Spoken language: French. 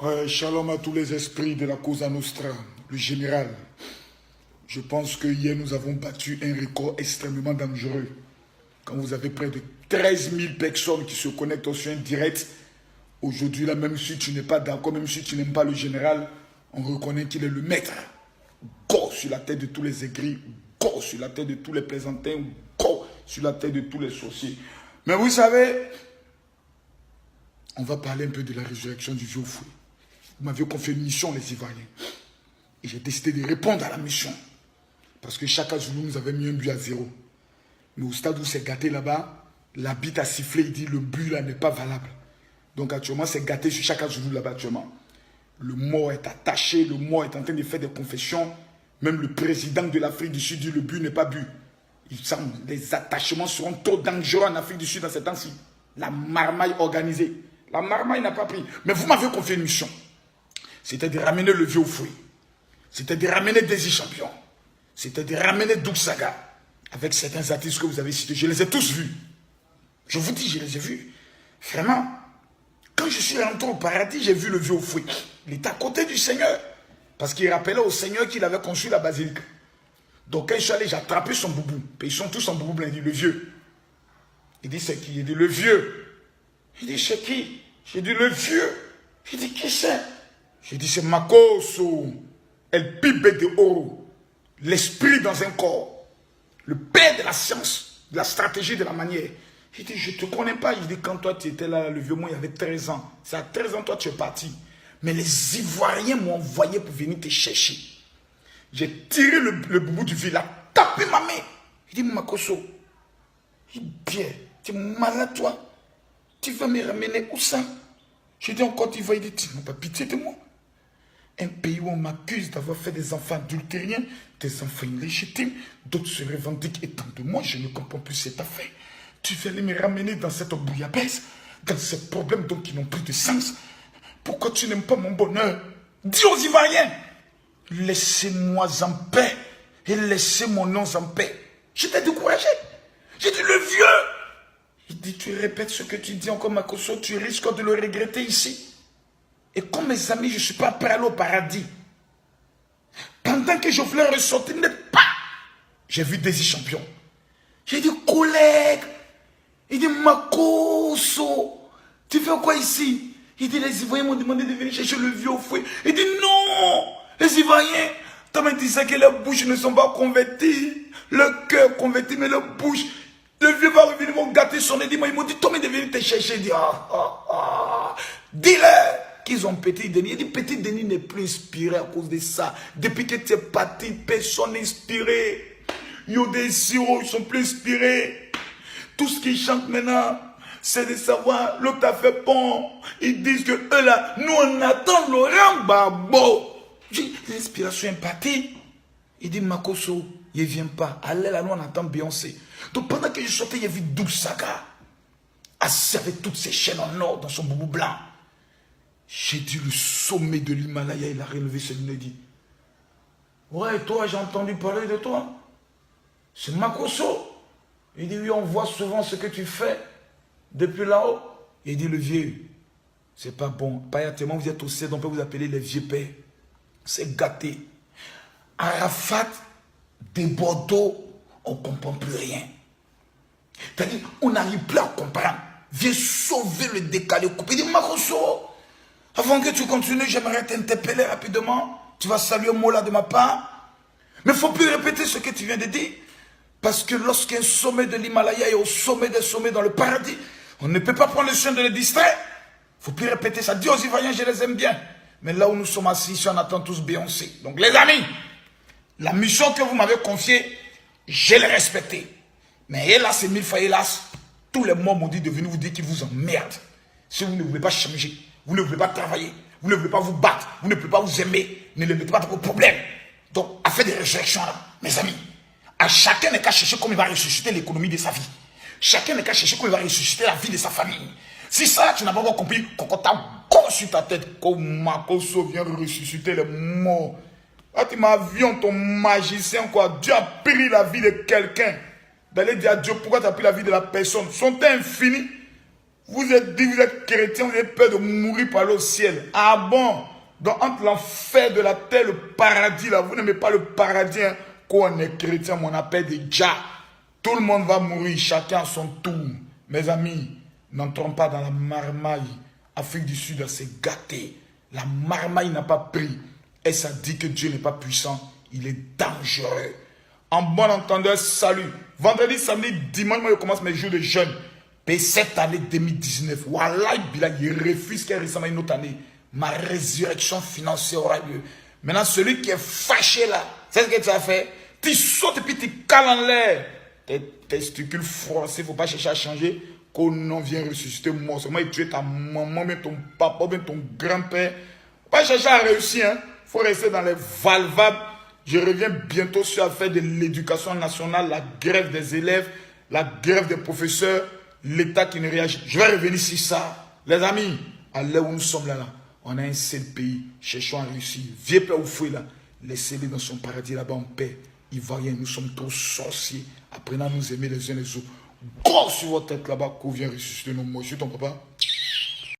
Ouais, shalom à tous les esprits de la Cosa Nostra, le général. Je pense que hier nous avons battu un record extrêmement dangereux. Quand vous avez près de 13 000 personnes qui se connectent sur un direct, aujourd'hui là, même si tu n'es pas d'accord, même si tu n'aimes pas le général, on reconnaît qu'il est le maître. Go sur la tête de tous les aigris, go sur la tête de tous les plaisantins, go sur la tête de tous les sorciers. Mais vous savez, on va parler un peu de la résurrection du vieux fouet. Vous m'aviez confié une mission, les Ivoiriens. Et j'ai décidé de répondre à la mission. Parce que chaque Zoulou nous avait mis un but à 0. Mais au stade où c'est gâté là-bas, l'arbitre a sifflé, il dit le but là n'est pas valable. Donc actuellement, c'est gâté sur chaque Zoulou là-bas actuellement. Le mort est attaché, le mort est en train de faire des confessions. Même le président de l'Afrique du Sud dit le but n'est pas but. Il semble les attachements seront trop dangereux en Afrique du Sud dans ces temps-ci. La marmaille organisée. La marmaille n'a pas pris. Mais vous m'avez confié une mission. C'était de ramener le vieux au fouet. C'était de ramener Desi Champion. C'était de ramener Doug Saga. Avec certains artistes que vous avez cités. Je les ai tous vus. Je vous dis, je les ai vus. Vraiment. Quand je suis rentré au paradis, j'ai vu le vieux au fouet. Il était à côté du Seigneur. Parce qu'il rappelait au Seigneur qu'il avait construit la basilique. Donc quand je suis allé, j'ai attrapé son boubou. Et ils sont tous en boubou blanc. Il dit, le vieux. Il dit, c'est qui? Il dit, le vieux. Il dit, c'est qui? J'ai dit, le vieux. Il dit, qui c'est? J'ai dit, c'est Makoso. El Pibe de Oro. L'esprit dans un corps. Le père de la science, de la stratégie, de la manière. Il dit, je ne te connais pas. Il dit, quand toi tu étais là, le vieux moi, il avait 13 ans. C'est à 13 ans, toi tu es parti. Mais les Ivoiriens m'ont envoyé pour venir te chercher. J'ai tiré le boubou du vieux, il a tapé ma main. Il dit, Makoso, il dit, bien, tu es malade toi. Tu vas me ramener où ça? J'ai dit, en Côte d'Ivoire, il dit, tu n'as pas pitié de moi. Un pays où on m'accuse d'avoir fait des enfants adultériens, des enfants illégitimes, d'autres se revendiquent étant de moi, je ne comprends plus cette affaire. Tu vas aller me ramener dans cette bouillabaisse, dans ces problèmes donc qui n'ont plus de sens. Pourquoi tu n'aimes pas mon bonheur? Dis aux Ivoiriens, laissez-moi en paix et laissez mon nom en paix. J'étais découragé. J'ai dit, le vieux. Il dit, tu répètes ce que tu dis encore, Makoso, tu risques de le regretter ici. Et comme mes amis, je ne suis pas prêt à aller au paradis. Pendant que je voulais ressortir, j'ai vu Desi Champion. J'ai dit, collègue. Il dit, Makoso, tu fais quoi ici? Il dit, les Ivoiriens m'ont demandé de venir chercher le vieux au fouet. Il dit, non, les Ivoiriens, toi tu sais que leurs bouches ne sont pas converties. Le cœur converti, mais leur bouche. Le vieux va revenir, ils vont gâter son nez. Ils m'ont dit, toi de venir te chercher. Il dit, dis-leur qu'ils ont Petit Denis. Il dit, Petit Denis n'est plus inspiré à cause de ça. Depuis que tu es parti, personne n'est inspiré. Yo des sirops, ils sont plus inspirés. Tout ce qu'ils chantent maintenant, c'est de savoir, l'autre a fait bon. Ils disent que eux là, nous on attend Laurent Gbagbo. L'inspiration est partie. Il dit, Makoso, il ne vient pas. Allez là, nous on attend Beyoncé. Donc pendant que je sortais, il y avait Doug Saga. Assis avec toutes ses chaînes en or dans son boubou blanc. J'ai dit, le sommet de l'Himalaya, il a relevé ses lunettes et dit, ouais, toi, j'ai entendu parler de toi. C'est Makoso. Il dit, oui, on voit souvent ce que tu fais depuis là-haut. Il dit, le vieux, c'est pas bon. Pas tellement vous êtes au CED, on peut vous appeler les vieux pères. C'est gâté. Arafat, des Bordeaux, on ne comprend plus rien. C'est-à-dire, on n'arrive plus à comprendre. Viens sauver le décalé coupé. Il dit, Makoso, avant que tu continues, j'aimerais t'interpeller rapidement. Tu vas saluer Mola de ma part. Mais il ne faut plus répéter ce que tu viens de dire. Parce que lorsqu'un sommet de l'Himalaya est au sommet des sommets dans le paradis, on ne peut pas prendre le soin de le distraire. Il ne faut plus répéter ça. Dis aux Ivoiriens, je les aime bien. Mais là où nous sommes assis, on attend tous Beyoncé. Donc les amis, la mission que vous m'avez confiée, je l'ai respectée. Mais hélas, c'est 1000 fois hélas, tous les mots m'ont dit de venir vous dire qu'ils vous emmerdent. Si vous ne voulez pas changer, vous ne voulez pas travailler, vous ne voulez pas vous battre, vous ne pouvez pas vous aimer, ne le mettez pas dans vos problèmes. Donc, à faire des réflexions là, mes amis, à chacun n'est qu'à chercher comment il va ressusciter l'économie de sa vie. Chacun n'est qu'à chercher comment il va ressusciter la vie de sa famille. Si ça, tu n'as pas encore compris, quand tu as go sur ta tête, comme Makoso vient ressusciter les morts. Là, tu m'as vu en ton magicien, quoi. Dieu a pris la vie de quelqu'un. D'aller dire à Dieu, pourquoi tu as pris la vie de la personne? Son temps infini. Vous êtes chrétien, vous avez peur de mourir pour aller au ciel. Ah bon? Donc entre l'enfer de la terre, le paradis, là, vous n'aimez pas le paradis, hein? Quand on est chrétien, on appelle des dja. Tout le monde va mourir, chacun à son tour. Mes amis, n'entrons pas dans la marmaille. Afrique du Sud, c'est gâté. La marmaille n'a pas pris. Et ça dit que Dieu n'est pas puissant. Il est dangereux. En bon entendeur, salut. Vendredi, samedi, dimanche, moi je commence mes jours de jeûne. Et cette année 2019, Wallah, il refuse qu'elle récemment une autre année. Ma résurrection financière aura lieu. Maintenant, celui qui est fâché là, c'est ce que tu as fait. Tu sautes et puis tu cales en l'air. Tes testicules froissés, il ne faut pas chercher à changer. Qu'on non vient ressusciter mort. C'est moi qui tuer ta maman, bien ton papa, bien ton grand-père. Pas chercher à réussir. Il faut rester dans les valvables. Je reviens bientôt sur l'affaire de l'éducation nationale, la grève des élèves, la grève des professeurs, l'État qui ne réagit. Je vais revenir sur ça. Les amis, à l'heure où nous sommes là, on a un seul pays. Cherchons à réussir. Vieux père ou fouet là, laissez-les dans son paradis là-bas en paix. Ivoiriens, nous sommes trop sorciers. Apprenons à nous aimer les uns les autres. Go sur votre tête là-bas, qu'on vient ressusciter nos morts. Je suis ton papa.